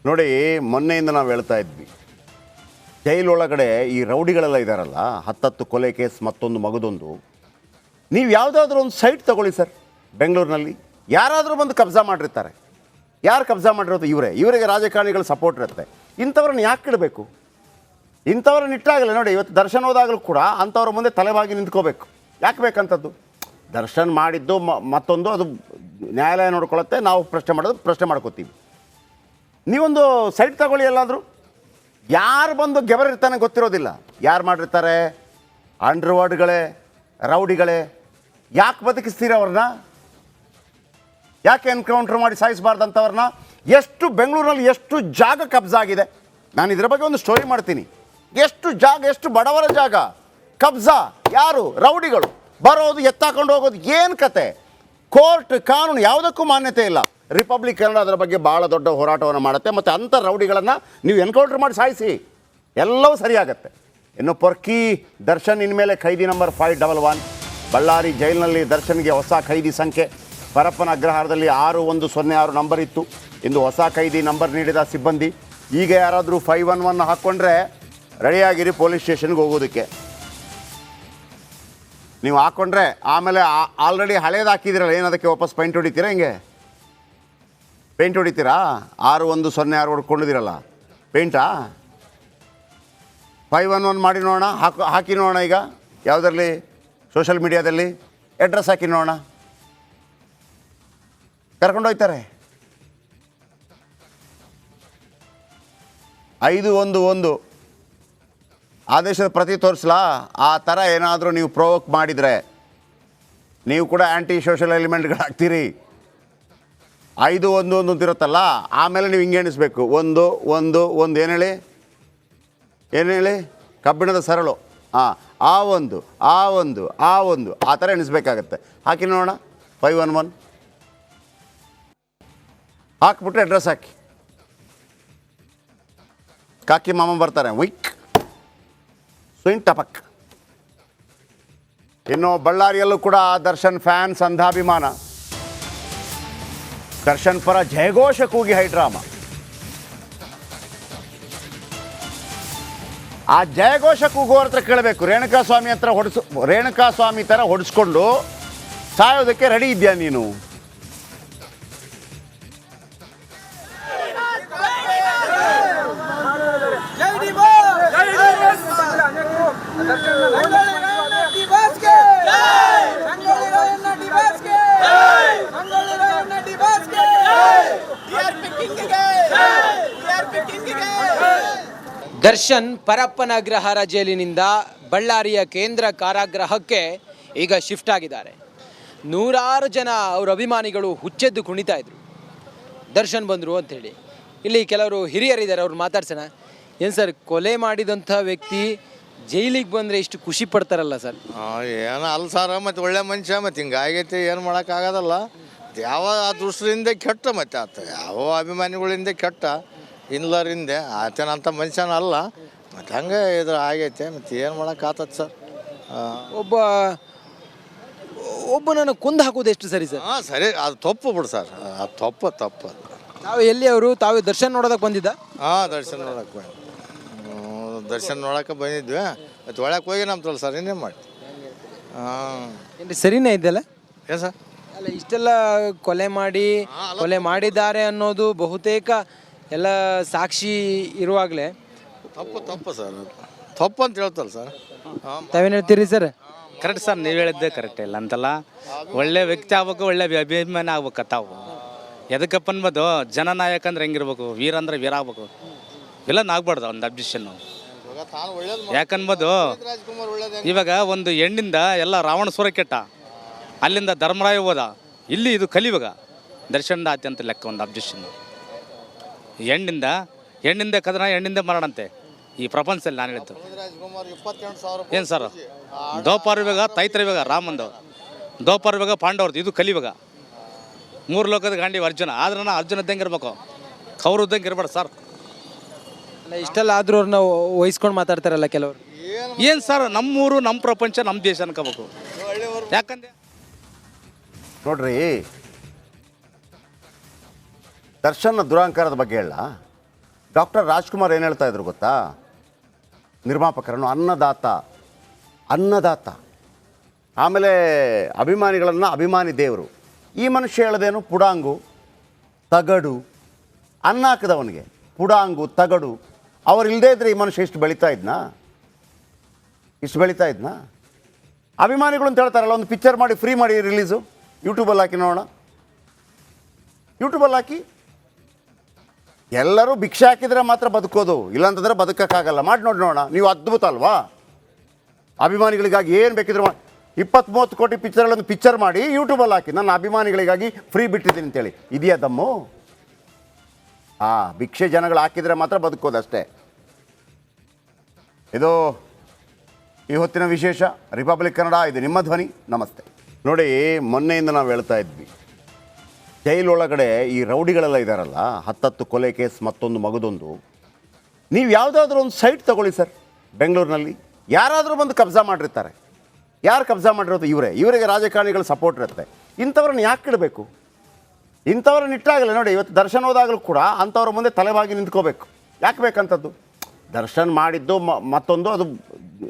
ನೋಡಿ, ಮೊನ್ನೆಯಿಂದ ನಾವು ಹೇಳ್ತಾ ಇದ್ವಿ, ಜೈಲೊಳಗಡೆ ಈ ರೌಡಿಗಳೆಲ್ಲ ಇದ್ದಾರಲ್ಲ, 10 ಕೊಲೆ ಕೇಸ್, ಮತ್ತೊಂದು ಮಗದೊಂದು. ನೀವು ಯಾವುದಾದ್ರೂ ಒಂದು ಸೈಟ್ ತಗೊಳ್ಳಿ ಸರ್, ಬೆಂಗಳೂರಿನಲ್ಲಿ ಯಾರಾದರೂ ಬಂದು ಕಬ್ಜಾ ಮಾಡಿರ್ತಾರೆ. ಯಾರು ಕಬ್ಜಾ ಮಾಡಿರೋದು? ಇವರಿಗೆ ರಾಜಕಾರಣಿಗಳು ಸಪೋರ್ಟ್ ಇರುತ್ತೆ. ಇಂಥವ್ರನ್ನ ಯಾಕೆ ಇಡಬೇಕು? ಇಂಥವ್ರನ್ನ ಇಟ್ಟಾಗಲೇ ನೋಡಿ, ಇವತ್ತು ದರ್ಶನ್ ಹೋದಾಗಲೂ ಕೂಡ ಅಂಥವ್ರ ಮುಂದೆ ತಲೆಬಾಗಿ ನಿಂತ್ಕೋಬೇಕು. ಯಾಕೆ ಬೇಕಂಥದ್ದು? ದರ್ಶನ್ ಮಾಡಿದ್ದು ಮತ್ತೊಂದು, ಅದು ನ್ಯಾಯಾಲಯ ನೋಡ್ಕೊಳ್ಳುತ್ತೆ, ನಾವು ಪ್ರಶ್ನೆ ಮಾಡ್ಕೋತೀವಿ. ನೀವೊಂದು ಸೈಟ್ ತಗೊಳ್ಳಿ ಎಲ್ಲಾದರೂ. ಯಾರು ಬಂದು ಗೆಬರಿರ್ತಾನೆ ಗೊತ್ತಿರೋದಿಲ್ಲ. ಯಾರು ಮಾಡಿರ್ತಾರೆ? ಅಂಡರ್ವರ್ಡ್ಗಳೇ, ರೌಡಿಗಳೇ. ಯಾಕೆ ಬದುಕಿಸ್ತೀರ ಅವ್ರನ್ನ? ಯಾಕೆ ಎನ್ಕೌಂಟ್ರ್ ಮಾಡಿ ಸಾಯಿಸಬಾರ್ದಂಥವ್ರನ್ನ? ಎಷ್ಟು ಬೆಂಗಳೂರಿನಲ್ಲಿ ಎಷ್ಟು ಜಾಗ ಕಬ್ಜಾ ಆಗಿದೆ. ನಾನು ಇದರ ಬಗ್ಗೆ ಒಂದು ಸ್ಟೋರಿ ಮಾಡ್ತೀನಿ. ಎಷ್ಟು ಜಾಗ, ಎಷ್ಟು ಬಡವರ ಜಾಗ ಕಬ್ಜಾ. ಯಾರು? ರೌಡಿಗಳು ಬರೋದು, ಎತ್ತಾಕೊಂಡು ಹೋಗೋದು. ಏನು ಕತೆ? ಕೋರ್ಟ್, ಕಾನೂನು ಯಾವುದಕ್ಕೂ ಮಾನ್ಯತೆ ಇಲ್ಲ. ರಿಪಬ್ಲಿಕ್ ಕನ್ನಡ ಅದರ ಬಗ್ಗೆ ಭಾಳ ದೊಡ್ಡ ಹೋರಾಟವನ್ನು ಮಾಡುತ್ತೆ. ಮತ್ತು ಅಂಥ ರೌಡಿಗಳನ್ನು ನೀವು ಎನ್ಕೌಂಟ್ರ್ ಮಾಡಿ ಸಾಯಿಸಿ, ಎಲ್ಲವೂ ಸರಿಯಾಗತ್ತೆ. ಇನ್ನು ಪೊರ್ಕಿ ದರ್ಶನ್ ಇನ್ಮೇಲೆ ಖೈದಿ ನಂಬರ್ 511. ಬಳ್ಳಾರಿ ಜೈಲಿನಲ್ಲಿ ದರ್ಶನ್ಗೆ ಹೊಸ ಖೈದಿ ಸಂಖ್ಯೆ. ಪರಪ್ಪನ ಅಗ್ರಹಾರದಲ್ಲಿ 6106 ನಂಬರ್ ಇತ್ತು. ಇಂದು ಹೊಸ ಖೈದಿ ನಂಬರ್ ನೀಡಿದ ಸಿಬ್ಬಂದಿ. ಈಗ ಯಾರಾದರೂ 511 ಹಾಕ್ಕೊಂಡ್ರೆ ರೆಡಿಯಾಗಿರಿ ಪೊಲೀಸ್ ಸ್ಟೇಷನ್ಗೆ ಹೋಗೋದಕ್ಕೆ. ನೀವು ಹಾಕ್ಕೊಂಡ್ರೆ ಆಮೇಲೆ ಆಲ್ರೆಡಿ ಹಳೇದು ಹಾಕಿದ್ದೀರಲ್ಲ, ಏನದಕ್ಕೆ ವಾಪಸ್ ಪೇಂಟ್ ಹೊಡಿತೀರಾ? ಹಿಂಗೆ ಪೇಂಟ್ ಹೊಡಿತೀರಾ? 6106 ಹೊಡ್ಕೊಂಡಿದ್ದೀರಲ್ಲ, ಪೇಂಟಾ? 511 ಮಾಡಿ ನೋಡೋಣ, ಹಾಕಿ ನೋಡೋಣ. ಈಗ ಯಾವುದರಲ್ಲಿ? ಸೋಷಲ್ ಮೀಡಿಯಾದಲ್ಲಿ ಅಡ್ರೆಸ್ ಹಾಕಿ ನೋಡೋಣ. ಕರ್ಕೊಂಡೋಗ್ತಾರೆ. 511 ಆದೇಶದ ಪ್ರತಿ ತೋರಿಸ್ಲಾ? ಆ ಥರ ಏನಾದರೂ ನೀವು ಪ್ರೊವೋಕ್ ಮಾಡಿದರೆ ನೀವು ಕೂಡ ಆ್ಯಂಟಿ ಸೋಷಲ್ ಎಲಿಮೆಂಟ್ಗಳಾಗ್ತೀರಿ. 511 ಅಂತಿರುತ್ತಲ್ಲ, ಆಮೇಲೆ ನೀವು ಹಿಂಗೆ ಎಣಿಸ್ಬೇಕು. 1 1 1 ಏನು ಹೇಳಿ? ಕಬ್ಬಿಣದ ಸರಳು. ಆ ಒಂದು ಆ ಥರ ಎಣಿಸ್ಬೇಕಾಗತ್ತೆ. ಹಾಕಿ ನೋಡೋಣ 511. ಹಾಕ್ಬಿಟ್ರೆ ಅಡ್ರೆಸ್ ಹಾಕಿ. ಕಾಕಿ ಮಾಮ ಬರ್ತಾರೆ, ವಿಕ್ ಸ್ವಿಂಗ್ ಟಪಕ್. ಇನ್ನು ಬಳ್ಳಾರಿಯಲ್ಲೂ ಕೂಡ ದರ್ಶನ್ ಫ್ಯಾನ್ಸ್ ಅಂಧಾಭಿಮಾನ. ದರ್ಶನ್ ಪರ ಜಯಘೋಷ ಕೂಗಿ ಹೈಡ್ರಾಮಾ. ಆ ಜಯಘೋಷ ಕೂಗುವವ್ರ ಹತ್ರ ಕೇಳಬೇಕು, ರೇಣುಕಾಸ್ವಾಮಿ ಥರ ಹೊಡಿಸ್ಕೊಂಡು ಸಾಯೋದಕ್ಕೆ ರೆಡಿ ಇದೆಯಾ ನೀನು? ದರ್ಶನ್ ಪರಪ್ಪನ ಅಗ್ರಹಾರ ಜೈಲಿನಿಂದ ಬಳ್ಳಾರಿಯ ಕೇಂದ್ರ ಕಾರಾಗೃಹಕ್ಕೆ ಈಗ ಶಿಫ್ಟ್ ಆಗಿದ್ದಾರೆ. ನೂರಾರು ಜನ ಅವರ ಅಭಿಮಾನಿಗಳು ಹುಚ್ಚೆದ್ದು ಕುಣಿತಾ ಇದ್ರು, ದರ್ಶನ್ ಬಂದರು ಅಂಥೇಳಿ. ಇಲ್ಲಿ ಕೆಲವರು ಹಿರಿಯರಿದ್ದಾರೆ, ಅವ್ರು ಮಾತಾಡ್ಸೋಣ. ಏನು ಸರ್, ಕೊಲೆ ಮಾಡಿದಂಥ ವ್ಯಕ್ತಿ ಜೈಲಿಗೆ ಬಂದರೆ ಇಷ್ಟು ಖುಷಿ ಪಡ್ತಾರಲ್ಲ ಸರ್? ಏನೋ ಅಲ್ಲ ಸರ್, ಮತ್ತು ಒಳ್ಳೆ ಮನುಷ್ಯ, ಮತ್ತು ಹಿಂಗಾಗೈತಿ, ಏನು ಮಾಡೋಕ್ಕಾಗೋದಲ್ಲ. ಯಾವ ದೃಷ್ಟಿಯಿಂದ ಕೆಟ್ಟ, ಮತ್ತು ಆತ ಯಾವ ಅಭಿಮಾನಿಗಳಿಂದ ಕೆಟ್ಟ, ಇನ್ಲರಿಂದ ಆತನಂಥ ಮನುಷ್ಯನ ಅಲ್ಲ. ಮತ್ತು ಹಂಗೆ ಇದು ಆಗೈತೆ, ಮತ್ತು ಏನು ಮಾಡೋಕ್ಕಾಗ್ತದೆ ಸರ್? ಒಬ್ಬನನ್ನು ಕೊಂದು ಹಾಕೋದು ಎಷ್ಟು ಸರಿ ಸರ್? ಸರಿ, ಅದು ತಪ್ಪು ಬಿಡು ಸರ್, ಅದು ತಪ್ಪು. ತಾವು ಎಲ್ಲಿ ಅವರು? ತಾವು ದರ್ಶನ್ ನೋಡೋದಕ್ಕೆ ಬಂದಿದ್ದ? ದರ್ಶನ್ ನೋಡೋಕೆ ದರ್ಶನ್ ನೋಡೋಕೆ ಬಂದಿದ್ವಿ. ಮತ್ತು ಒಳಗೆ ಹೋಗಿ ನಮ್ತಲ್ಲ ಸರ್, ಇನ್ನೇನು ಮಾಡಿ. ಏನು ಸರಿನೇ ಇದೆಯಲ್ಲ? ಏನು ಸರ್? ಅಲ್ಲ, ಇಷ್ಟೆಲ್ಲ ಕೊಲೆ ಮಾಡಿದ್ದಾರೆ ಅನ್ನೋದು ಬಹುತೇಕ ಎಲ್ಲ ಸಾಕ್ಷಿ ಇರುವಾಗಲೇ ತಪ್ಪು ಸರ್, ತಪ್ಪು ಅಂತ ಹೇಳ್ತಲ್ಲ ಸರ್. ತಾವೇನು ಹೇಳ್ತೀರಿ ಸರ್? ಕರೆಕ್ಟ್ ಸರ್, ನೀವು ಹೇಳಿದ್ದೆ ಕರೆಕ್ಟ್. ಇಲ್ಲ ಅಂತಲ್ಲ, ಒಳ್ಳೆ ವ್ಯಕ್ತಿ ಆಗ್ಬೇಕು, ಒಳ್ಳೆ ಅಭಿಮಾನಿ ಆಗ್ಬೇಕು. ತಾವು ಎದಕ್ಕಪ್ಪ ಅನ್ಬೋದು, ಜನನಾಯಕ ಅಂದ್ರೆ ಹೆಂಗಿರ್ಬೇಕು, ವೀರ ಅಂದ್ರೆ ವೀರ ಆಗ್ಬೇಕು, ವಿಲನ್ ಆಗ್ಬಾರ್ದು. ಒಂದು ಅಬ್ಜೆಕ್ಷನ್ನು ಯಾಕನ್ಬೋದು, ಇವಾಗ ಒಂದು ಹೆಣ್ಣಿಂದ ಎಲ್ಲ ರಾವಣ ಸುರ ಕೆಟ್ಟ, ಅಲ್ಲಿಂದ ಧರ್ಮರಾಯ ಹೋದ, ಇಲ್ಲಿ ಇದು ಕಲಿಯುವಾಗ ದರ್ಶನದ ಆತಿ ಅಂತ ಲೆಕ್ಕ. ಒಂದು ಅಬ್ಜೆಕ್ಷನ್ನು ಹೆಣ್ಣಿಂದ ಕದನ, ಹೆಣ್ಣಿಂದ ಮರಣಂತೆ ಈ ಪ್ರಪಂಚದಲ್ಲಿ. ನಾನು ಹೇಳಿದ್ದು ಏನು ಸರ್, ದ್ರೌಪದಿವಾಗ ತೈತ್ರವಾಗ ರಾಮಂದು, ದ್ರೌಪದಿವಾಗ ಪಾಂಡವ್ರದ್ದು, ಇದು ಕಲಿಯುವಾಗ. 3 ಲೋಕದ ಗಾಂಡಿ ಅರ್ಜುನ. ಆದ್ರೂ ಅರ್ಜುನ ಇದ್ದಂಗೆ ಇರ್ಬೇಕು, ಕೌರು ಇದ್ದಂಗೆ ಇರ್ಬಾರ್ದು ಸರ್. ಅಲ್ಲ, ಇಷ್ಟೆಲ್ಲ ಆದ್ರೂ ಅವ್ರನ್ನ ವಹಿಸ್ಕೊಂಡು ಮಾತಾಡ್ತಾರಲ್ಲ ಕೆಲವರು. ಏನು ಸರ್, ನಮ್ಮೂರು, ನಮ್ಮ ಪ್ರಪಂಚ, ನಮ್ಮ ದೇಶ ಅನ್ಕೋಬೇಕು. ಯಾಕಂದ್ರೆ ನೋಡ್ರಿ, ದರ್ಶನ್ನ ದುರಾಂಕಾರದ ಬಗ್ಗೆ ಹೇಳ. ಡಾಕ್ಟರ್ ರಾಜ್ಕುಮಾರ್ ಏನು ಹೇಳ್ತಾ ಇದ್ರು ಗೊತ್ತಾ? ನಿರ್ಮಾಪಕರನ್ನು ಅನ್ನದಾತ, ಆಮೇಲೆ ಅಭಿಮಾನಿಗಳನ್ನು ಅಭಿಮಾನಿ ದೇವರು. ಈ ಮನುಷ್ಯ ಹೇಳೋದೇನು? ಪುಡಾಂಗು, ತಗಡು. ಅನ್ನ ಹಾಕಿದವನಿಗೆ ಪುಡಾಂಗು, ತಗಡು. ಅವ್ರು ಇಲ್ಲದೇ ಇದ್ದರೆ ಈ ಮನುಷ್ಯ ಇಷ್ಟು ಬೆಳೀತಾ ಇದ್ನಾ? ಅಭಿಮಾನಿಗಳು ಅಂತ ಹೇಳ್ತಾರಲ್ಲ, ಒಂದು ಪಿಕ್ಚರ್ ಮಾಡಿ ಫ್ರೀ ಮಾಡಿ ರಿಲೀಸು, ಯೂಟ್ಯೂಬಲ್ಲಿ ಹಾಕಿ ನೋಡೋಣ. ಯೂಟ್ಯೂಬಲ್ಲಿ ಹಾಕಿ ಎಲ್ಲರೂ ಭಿಕ್ಷೆ ಹಾಕಿದರೆ ಮಾತ್ರ ಬದುಕೋದು, ಇಲ್ಲಾಂತಂದರೆ ಬದುಕೋಕ್ಕಾಗಲ್ಲ. ಮಾಡಿ ನೋಡಿ ನೋಡೋಣ. ನೀವು ಅದ್ಭುತ ಅಲ್ವಾ? ಅಭಿಮಾನಿಗಳಿಗಾಗಿ ಏನು ಬೇಕಿದ್ರು 20-30 ಕೋಟಿ ಪಿಕ್ಚರ್ಗಳನ್ನು ಪಿಕ್ಚರ್ ಮಾಡಿ ಯೂಟ್ಯೂಬಲ್ಲಿ ಹಾಕಿ, ನನ್ನ ಅಭಿಮಾನಿಗಳಿಗಾಗಿ ಫ್ರೀ ಬಿಟ್ಟಿದ್ದೀನಿ ಅಂತೇಳಿ. ಇದೆಯಾ ದಮ್ಮು? ಭಿಕ್ಷೆ ಜನಗಳು ಹಾಕಿದರೆ ಮಾತ್ರ ಬದುಕೋದು ಅಷ್ಟೇ. ಇದು ಈ ಹೊತ್ತಿನ ವಿಶೇಷ. ರಿಪಬ್ಲಿಕ್ ಕನ್ನಡ, ಇದು ನಿಮ್ಮ ಧ್ವನಿ. ನಮಸ್ತೆ. ನೋಡಿ, ಮೊನ್ನೆಯಿಂದ ನಾವು ಹೇಳ್ತಾ ಇದ್ವಿ, ಜೈಲೊಳಗಡೆ ಈ ರೌಡಿಗಳೆಲ್ಲ ಇದ್ದಾರಲ್ಲ, 10 ಕೊಲೆ ಕೇಸ್, ಮತ್ತೊಂದು ಮಗದೊಂದು. ನೀವು ಯಾವುದಾದ್ರೂ ಒಂದು ಸೈಟ್ ತಗೊಳ್ಳಿ ಸರ್, ಬೆಂಗಳೂರಿನಲ್ಲಿ. ಯಾರಾದರೂ ಬಂದು ಕಬ್ಜಾ ಮಾಡಿರ್ತಾರೆ. ಯಾರು ಕಬ್ಜಾ ಮಾಡಿರೋದು? ಇವರಿಗೆ ರಾಜಕಾರಣಿಗಳ ಸಪೋರ್ಟ್ ಇರುತ್ತೆ. ಇಂಥವ್ರನ್ನ ಯಾಕೆ ಇಡಬೇಕು? ಇಂಥವ್ರನ್ನ ಇಟ್ಟಾಗಲೇ ನೋಡಿ, ಇವತ್ತು ದರ್ಶನ್ ಹೋದಾಗಲೂ ಕೂಡ ಅಂಥವ್ರ ಮುಂದೆ ತಲೆಬಾಗಿ ನಿಂತ್ಕೋಬೇಕು. ಯಾಕೆ ಬೇಕಂಥದ್ದು? ದರ್ಶನ್ ಮಾಡಿದ್ದು ಮತ್ತೊಂದು, ಅದು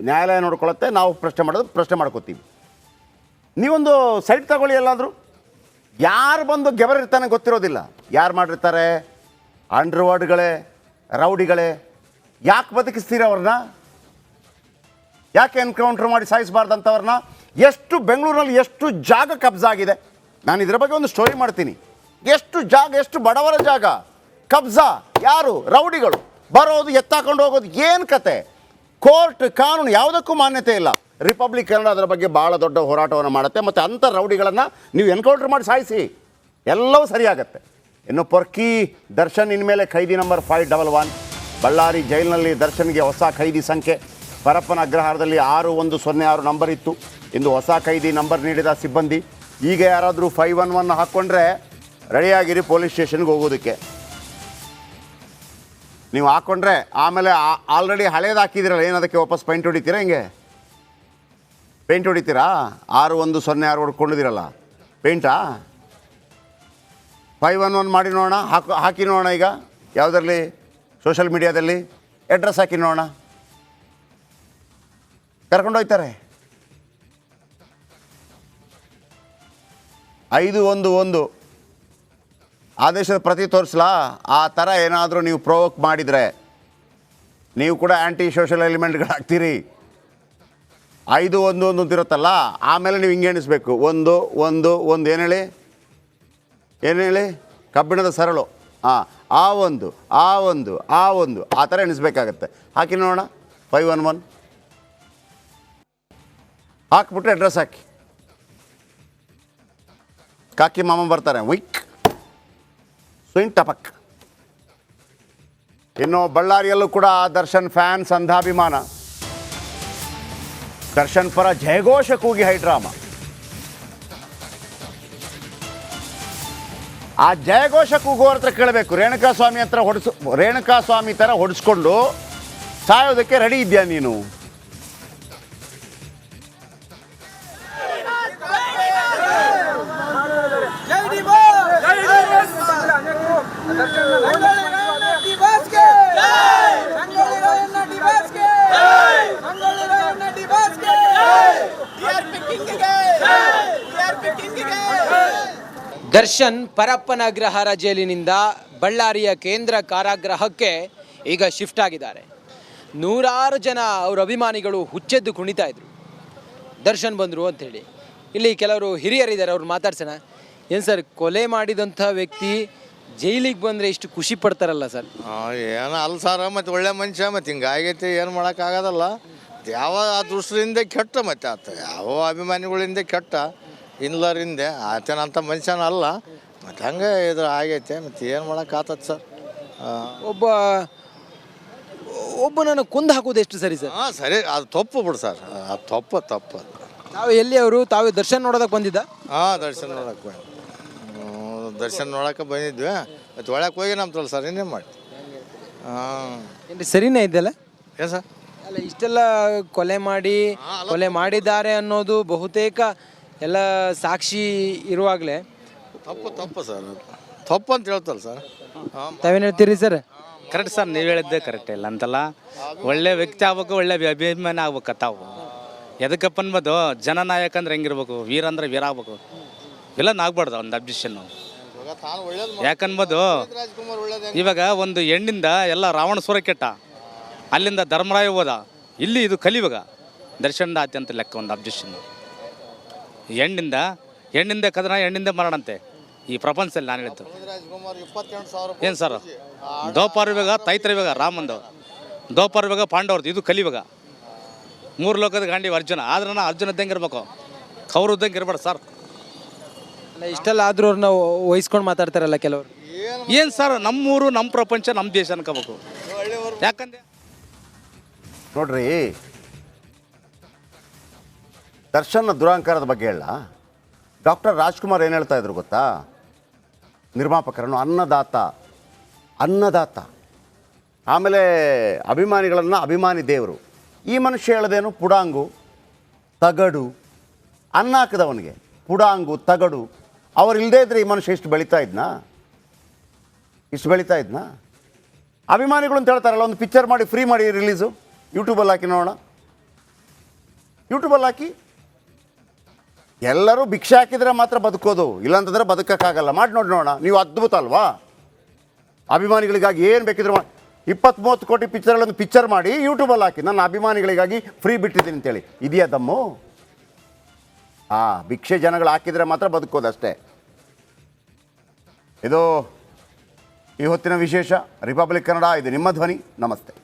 ನ್ಯಾಯಾಲಯ ನೋಡ್ಕೊಳ್ಳುತ್ತೆ. ನಾವು ಪ್ರಶ್ನೆ ಮಾಡ್ಕೋತೀವಿ. ನೀವೊಂದು ಸೈಟ್ ತಗೊಳ್ಳಿ ಎಲ್ಲಾದರೂ. ಯಾರು ಬಂದು ಗೆಬರಿರ್ತಾನೆ ಗೊತ್ತಿರೋದಿಲ್ಲ. ಯಾರು ಮಾಡಿರ್ತಾರೆ? ಅಂಡರ್ವರ್ಡ್ಗಳೇ, ರೌಡಿಗಳೇ. ಯಾಕೆ ಬದುಕಿಸ್ತೀರಿ ಅವ್ರನ್ನ? ಯಾಕೆ ಎನ್ಕೌಂಟ್ರ್ ಮಾಡಿ ಸಾಯಿಸಬಾರ್ದಂಥವ್ರನ್ನ? ಎಷ್ಟು ಬೆಂಗಳೂರಿನಲ್ಲಿ ಎಷ್ಟು ಜಾಗ ಕಬ್ಜಾ ಆಗಿದೆ. ನಾನು ಇದರ ಬಗ್ಗೆ ಒಂದು ಸ್ಟೋರಿ ಮಾಡ್ತೀನಿ. ಎಷ್ಟು ಜಾಗ, ಎಷ್ಟು ಬಡವರ ಜಾಗ ಕಬ್ಜಾ. ಯಾರು? ರೌಡಿಗಳು ಬರೋದು, ಎತ್ತಾಕೊಂಡು ಹೋಗೋದು. ಏನು ಕತೆ? ಕೋರ್ಟ್, ಕಾನೂನು ಯಾವುದಕ್ಕೂ ಮಾನ್ಯತೆ ಇಲ್ಲ. ರಿಪಬ್ಲಿಕ್ ಕನ್ನಡ ಅದರ ಬಗ್ಗೆ ಭಾಳ ದೊಡ್ಡ ಹೋರಾಟವನ್ನು ಮಾಡುತ್ತೆ. ಮತ್ತು ಅಂಥ ರೌಡಿಗಳನ್ನು ನೀವು ಎನ್ಕೌಂಟ್ರ್ ಮಾಡಿ ಸಾಯಿಸಿ, ಎಲ್ಲವೂ ಸರಿಯಾಗತ್ತೆ. ಇನ್ನು ಪೊರ್ಕಿ ದರ್ಶನ್ ಇನ್ಮೇಲೆ ಖೈದಿ ನಂಬರ್ 511. ಬಳ್ಳಾರಿ ಜೈಲಿನಲ್ಲಿ ದರ್ಶನ್ಗೆ ಹೊಸ ಖೈದಿ ಸಂಖ್ಯೆ. ಪರಪ್ಪನ ಅಗ್ರಹಾರದಲ್ಲಿ 6106 ನಂಬರ್ ಇತ್ತು. ಇಂದು ಹೊಸ ಖೈದಿ ನಂಬರ್ ನೀಡಿದ ಸಿಬ್ಬಂದಿ. ಈಗ ಯಾರಾದರೂ 511 ಹಾಕ್ಕೊಂಡ್ರೆ ರೆಡಿಯಾಗಿರಿ ಪೊಲೀಸ್ ಸ್ಟೇಷನ್ಗೆ ಹೋಗೋದಕ್ಕೆ. ನೀವು ಹಾಕ್ಕೊಂಡ್ರೆ ಆಮೇಲೆ ಆಲ್ರೆಡಿ ಹಳೇದು ಹಾಕಿದ್ದೀರಲ್ಲ, ಏನದಕ್ಕೆ ವಾಪಸ್ ಪೇಂಟ್ ಹೊಡಿತೀರಾ? ಹಿಂಗೆ ಪೇಂಟ್ ಹೊಡಿತೀರಾ? 6106 ಹೊಡ್ಕೊಂಡಿದ್ದೀರಲ್ಲ, ಪೇಂಟಾ? 511 ಮಾಡಿ ನೋಡೋಣ. ಹಾಕಿ ನೋಡೋಣ. ಈಗ ಯಾವುದರಲ್ಲಿ? ಸೋಷಲ್ ಮೀಡಿಯಾದಲ್ಲಿ ಅಡ್ರೆಸ್ ಹಾಕಿ ನೋಡೋಣ. ಕರ್ಕೊಂಡೋಗ್ತಾರೆ. 511 ಆದೇಶದ ಪ್ರತಿ ತೋರಿಸ್ಲಾ? ಆ ಥರ ಏನಾದರೂ ನೀವು ಪ್ರೊವೋಕ್ ಮಾಡಿದರೆ ನೀವು ಕೂಡ ಆ್ಯಂಟಿ ಸೋಷಲ್ ಎಲಿಮೆಂಟ್ಗಳಾಗ್ತೀರಿ. 511 ಅಂತಿರುತ್ತಲ್ಲ, ಆಮೇಲೆ ನೀವು ಹಿಂಗೆ ಎಣಿಸ್ಬೇಕು. 1 1 1 ಏನು ಹೇಳಿ? ಕಬ್ಬಿಣದ ಸರಳು. ಆ ಒಂದು ಆ ಥರ ಎಣಿಸ್ಬೇಕಾಗತ್ತೆ. ಹಾಕಿ ನೋಡೋಣ. 511 ಹಾಕ್ಬಿಟ್ರೆ ಅಡ್ರೆಸ್ ಹಾಕಿ. ಕಾಕಿ ಮಾಮ ಬರ್ತಾರೆ. ವಿಕ್ ಸ್ವಿಂಗ್ ಟಪಕ್. ಇನ್ನು ಬಳ್ಳಾರಿಯಲ್ಲೂ ಕೂಡ ದರ್ಶನ್ ಫ್ಯಾನ್ಸ್ ಅಂಧಾಭಿಮಾನ. ದರ್ಶನ್ ಪರ ಜಯಘೋಷ ಕೂಗಿ ಹೈಡ್ರಾಮಾ. ಆ ಜಯಘೋಷ ಕೂಗುವವ್ರ ಹತ್ರ ಕೇಳಬೇಕು, ರೇಣುಕಾಸ್ವಾಮಿ ಥರ ಹೊಡಿಸ್ಕೊಂಡು ಸಾಯೋದಕ್ಕೆ ರೆಡಿ ಇದೆಯಾ ನೀನು? ದರ್ಶನ್ ಪರಪ್ಪನ ಅಗ್ರಹಾರ ಜೈಲಿನಿಂದ ಬಳ್ಳಾರಿಯ ಕೇಂದ್ರ ಕಾರಾಗೃಹಕ್ಕೆ ಈಗ ಶಿಫ್ಟ್ ಆಗಿದ್ದಾರೆ. ನೂರಾರು ಜನ ಅವರ ಅಭಿಮಾನಿಗಳು ಹುಚ್ಚೆದ್ದು ಕುಣಿತಾ ಇದ್ರು, ದರ್ಶನ್ ಬಂದರು ಅಂಥೇಳಿ. ಇಲ್ಲಿ ಕೆಲವರು ಹಿರಿಯರಿದ್ದಾರೆ, ಅವ್ರು ಮಾತಾಡ್ಸೋಣ. ಏನು ಸರ್, ಕೊಲೆ ಮಾಡಿದಂಥ ವ್ಯಕ್ತಿ ಜೈಲಿಗೆ ಬಂದರೆ ಇಷ್ಟು ಖುಷಿ ಪಡ್ತಾರಲ್ಲ ಸರ್? ಏನೋ ಅಲ್ಲ ಸರ್, ಮತ್ತು ಒಳ್ಳೆ ಮನುಷ್ಯ, ಮತ್ತು ಹಿಂಗಾಗೈತಿ, ಏನು ಮಾಡೋಕ್ಕಾಗೋದಲ್ಲ. ಯಾವ ಆ ದೃಷ್ಟಿಯಿಂದ ಕೆಟ್ಟ, ಮತ್ತು ಆತ ಯಾವ ಅಭಿಮಾನಿಗಳಿಂದ ಕೆಟ್ಟ, ಇನ್ಲರಿಂದ ಆತನಂಥ ಮನುಷ್ಯನ ಅಲ್ಲ. ಮತ್ತು ಹಂಗೆ ಇದು ಆಗೈತೆ, ಮತ್ತು ಏನು ಮಾಡೋಕ್ಕಾಗ್ತದೆ ಸರ್? ಒಬ್ಬನನ್ನು ಕೊಂದು ಹಾಕೋದು ಎಷ್ಟು ಸರಿ ಸರ್? ಸರಿ, ಅದು ತಪ್ಪು ಬಿಡು ಸರ್, ಅದು ತಪ್ಪು. ತಾವು ಎಲ್ಲಿ ಅವರು? ತಾವು ದರ್ಶನ್ ನೋಡೋದಕ್ಕೆ ಬಂದಿದ್ದ? ದರ್ಶನ್ ನೋಡೋಕೆ ದರ್ಶನ್ ನೋಡೋಕೆ ಬಂದಿದ್ವಿ. ಮತ್ತು ಒಳಗೆ ಹೋಗಿ ನಮ್ತಲ್ಲ ಸರ್, ಇನ್ನೇನು ಮಾಡಿ. ಏನು ಸರಿನೇ ಇದೆಯಲ್ಲ? ಏನು ಸರ್? ಅಲ್ಲ, ಇಷ್ಟೆಲ್ಲ ಕೊಲೆ ಮಾಡಿದ್ದಾರೆ ಅನ್ನೋದು ಬಹುತೇಕ ಎಲ್ಲ ಸಾಕ್ಷಿ ಇರುವಾಗಲೇ ತಪ್ಪು ಸರ್, ತಪ್ಪು ಅಂತ ಹೇಳ್ತಲ್ಲ ಸರ್. ತಾವೇನು ಹೇಳ್ತೀರಿ ಸರ್? ಕರೆಕ್ಟ್ ಸರ್, ನೀವು ಹೇಳಿದ್ದೆ ಕರೆಕ್ಟ್ ಇಲ್ಲ ಅಂತಲ್ಲ. ಒಳ್ಳೆ ವ್ಯಕ್ತಿ ಆಗ್ಬೇಕು, ಒಳ್ಳೆ ಅಭಿಮಾನಿ ಆಗ್ಬೇಕು ತಾವು. ಎದಕ್ಕಪ್ಪ ಅನ್ಬೋದು, ಜನನಾಯಕ ಅಂದ್ರೆ ಹೆಂಗಿರ್ಬೇಕು, ವೀರ ಅಂದ್ರೆ ವೀರ ಆಗ್ಬೇಕು. ವಿಲನ್ ಆಗ್ಬಾರ್ದು ಒಂದು ಅಬ್ಜೆಕ್ಷನ್ನು. ಯಾಕನ್ಬೋದು, ರಾಜ್ಕುಮಾರ್ ಒಳ್ಳೇದು ಇವಾಗ ಒಂದು ಹೆಣ್ಣಿಂದ ಎಲ್ಲ ರಾವಣ ಸುರ ಕೆಟ್ಟ, ಅಲ್ಲಿಂದ ಧರ್ಮರಾಯ ಹೋದ, ಇಲ್ಲಿ ಇದು ಕಲಿಯುಗ ದರ್ಶನದ ಆತಿ ಅಂತ ಲೆಕ್ಕ ಒಂದು ಅಬ್ಜೆಕ್ಷನ್ನು. ಹೆಣ್ಣಿಂದ ಕದನ, ಹೆಣ್ಣಿಂದ ಮರಣಂತೆ ಈ ಪ್ರಪಂಚದಲ್ಲಿ. ನಾನು ಹೇಳಿದ್ದು ರಾಜ್ಕುಮಾರ್ 28,000 ಏನು ಸರ್, ದ್ವಾಪರಯುಗ ತೈತ್ರಯುಗ ರಾಮಂದು, ದ್ವಾಪರಯುಗ ಪಾಂಡವ್ರದ್ದು, ಇದು ಕಲಿಯುಗ. 3 ಲೋಕದ ಗಾಂಡಿ ಅರ್ಜುನ. ಆದ್ರೂ ಅರ್ಜುನ ಇದ್ದಂಗೆ ಇರ್ಬೇಕು, ಕೌರು ಇದ್ದಂಗೆ ಇರ್ಬಾರ್ದು ಸರ್. ಅಲ್ಲ, ಇಷ್ಟೆಲ್ಲ ಆದ್ರೂ ಅವ್ರನ್ನ ವಹಿಸ್ಕೊಂಡು ಮಾತಾಡ್ತಾರಲ್ಲ ಕೆಲವರು. ಏನು ಸರ್, ನಮ್ಮೂರು ನಮ್ಮ ಪ್ರಪಂಚ ನಮ್ಮ ದೇಶ ಅನ್ಕೋಬೇಕು. ಯಾಕಂದ್ರೆ ನೋಡ್ರಿ, ದರ್ಶನ್ನ ದುರಾಂಕಾರದ ಬಗ್ಗೆ ಹೇಳ. ಡಾಕ್ಟರ್ ರಾಜ್ಕುಮಾರ್ ಏನು ಹೇಳ್ತಾ ಇದ್ರು ಗೊತ್ತಾ? ನಿರ್ಮಾಪಕರನ್ನು ಅನ್ನದಾತ, ಆಮೇಲೆ ಅಭಿಮಾನಿಗಳನ್ನು ಅಭಿಮಾನಿ ದೇವರು. ಈ ಮನುಷ್ಯ ಹೇಳೋದೇನು? ಪುಡಾಂಗು, ತಗಡು. ಅನ್ನ ಹಾಕಿದವನಿಗೆ ಪುಡಾಂಗು, ತಗಡು. ಅವ್ರು ಇಲ್ಲದೇ ಇದ್ದರೆ ಈ ಮನುಷ್ಯ ಇಷ್ಟು ಬೆಳೀತಾ ಇದ್ನಾ? ಅಭಿಮಾನಿಗಳು ಅಂತ ಹೇಳ್ತಾರಲ್ಲ, ಒಂದು ಪಿಕ್ಚರ್ ಮಾಡಿ ಫ್ರೀ ಮಾಡಿ ರಿಲೀಸು, ಯೂಟ್ಯೂಬಲ್ಲಿ ಹಾಕಿ ನೋಡೋಣ. ಯೂಟ್ಯೂಬಲ್ಲಿ ಹಾಕಿ. ಎಲ್ಲರೂ ಭಿಕ್ಷೆ ಹಾಕಿದರೆ ಮಾತ್ರ ಬದುಕೋದು, ಇಲ್ಲಾಂತಂದರೆ ಬದುಕೋಕ್ಕಾಗಲ್ಲ. ಮಾಡಿ ನೋಡಿ ನೋಡೋಣ. ನೀವು ಅದ್ಭುತ ಅಲ್ವಾ? ಅಭಿಮಾನಿಗಳಿಗಾಗಿ ಏನು ಬೇಕಿದ್ರು 20-30 ಕೋಟಿ ಪಿಕ್ಚರ್ಗಳನ್ನು ಪಿಕ್ಚರ್ ಮಾಡಿ ಯೂಟ್ಯೂಬಲ್ಲಿ ಹಾಕಿ, ನನ್ನ ಅಭಿಮಾನಿಗಳಿಗಾಗಿ ಫ್ರೀ ಬಿಟ್ಟಿದ್ದೀನಿ ಅಂತೇಳಿ. ಇದೆಯಾ ದಮ್ಮು? ಭಿಕ್ಷೆ ಜನಗಳು ಹಾಕಿದರೆ ಮಾತ್ರ ಬದುಕೋದು ಅಷ್ಟೇ. ಇದು ಈ ಹೊತ್ತಿನ ವಿಶೇಷ. ರಿಪಬ್ಲಿಕ್ ಕನ್ನಡ, ಇದು ನಿಮ್ಮ ಧ್ವನಿ. ನಮಸ್ತೆ.